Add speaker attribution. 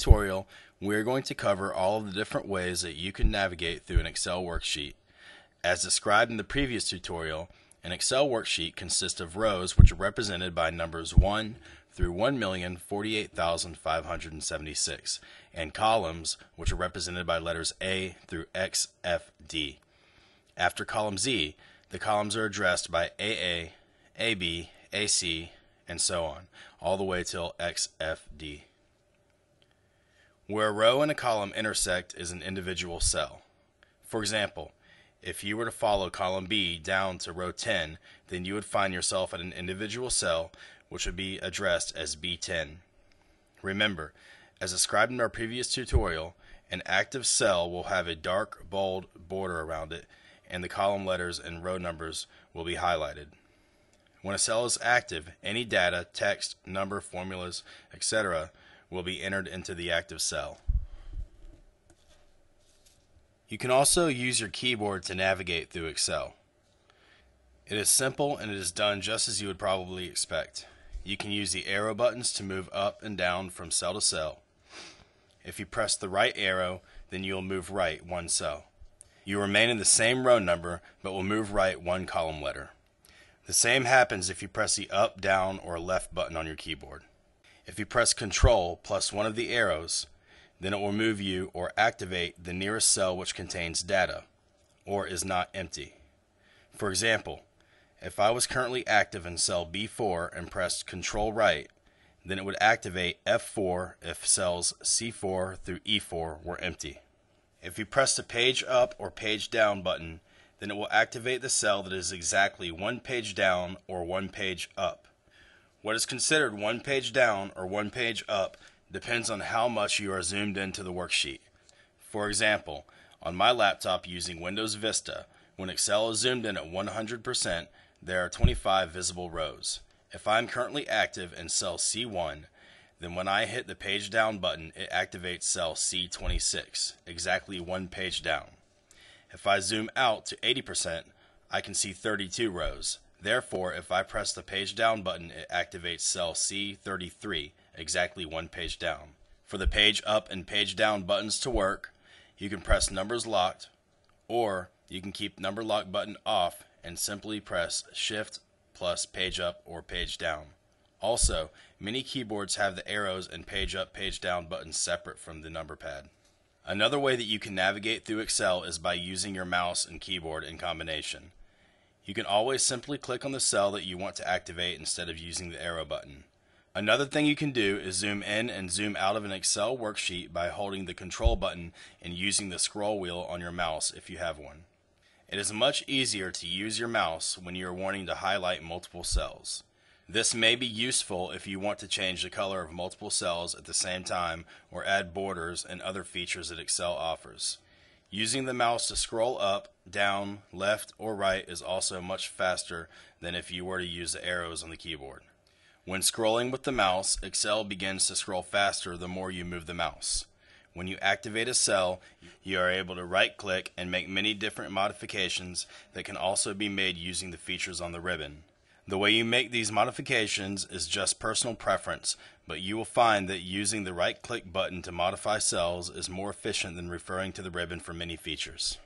Speaker 1: tutorial, we are going to cover all of the different ways that you can navigate through an Excel worksheet. As described in the previous tutorial, an Excel worksheet consists of rows which are represented by numbers 1 through 1,048,576 and columns which are represented by letters A through X, F, D. After column Z, the columns are addressed by AA, AB, AC, and so on, all the way till XFD. Where a row and a column intersect is an individual cell. For example, if you were to follow column B down to row 10, then you would find yourself at an individual cell which would be addressed as B10. Remember, as described in our previous tutorial, an active cell will have a dark, bold border around it, and the column letters and row numbers will be highlighted. When a cell is active, any data, text, number, formulas, etc. will be entered into the active cell. You can also use your keyboard to navigate through Excel. It is simple and it is done just as you would probably expect. You can use the arrow buttons to move up and down from cell to cell. If you press the right arrow, then you will move right one cell. You remain in the same row number, but will move right one column letter. The same happens if you press the up, down, or left button on your keyboard. If you press Ctrl plus one of the arrows, then it will move you or activate the nearest cell which contains data, or is not empty. For example, if I was currently active in cell B4 and pressed Ctrl right, then it would activate F4 if cells C4 through E4 were empty. If you press the page up or page down button, then it will activate the cell that is exactly one page down or one page up. What is considered one page down or one page up depends on how much you are zoomed into the worksheet. For example, on my laptop using Windows Vista, when Excel is zoomed in at 100%, there are 25 visible rows. If I am currently active in cell C1, then when I hit the page down button, it activates cell C26, exactly one page down. If I zoom out to 80%, I can see 32 rows. Therefore, if I press the page down button, it activates cell C33, exactly one page down. For the page up and page down buttons to work, you can press numbers locked, or you can keep number lock button off and simply press Shift plus page up or page down. Also, many keyboards have the arrows and page up, page down buttons separate from the number pad. Another way that you can navigate through Excel is by using your mouse and keyboard in combination. You can always simply click on the cell that you want to activate instead of using the arrow button. Another thing you can do is zoom in and zoom out of an Excel worksheet by holding the Control button and using the scroll wheel on your mouse if you have one. It is much easier to use your mouse when you are wanting to highlight multiple cells. This may be useful if you want to change the color of multiple cells at the same time or add borders and other features that Excel offers. Using the mouse to scroll up, down, left, or right is also much faster than if you were to use the arrows on the keyboard. When scrolling with the mouse, Excel begins to scroll faster the more you move the mouse. When you activate a cell, you are able to right-click and make many different modifications that can also be made using the features on the ribbon. The way you make these modifications is just personal preference, but you will find that using the right-click button to modify cells is more efficient than referring to the ribbon for many features.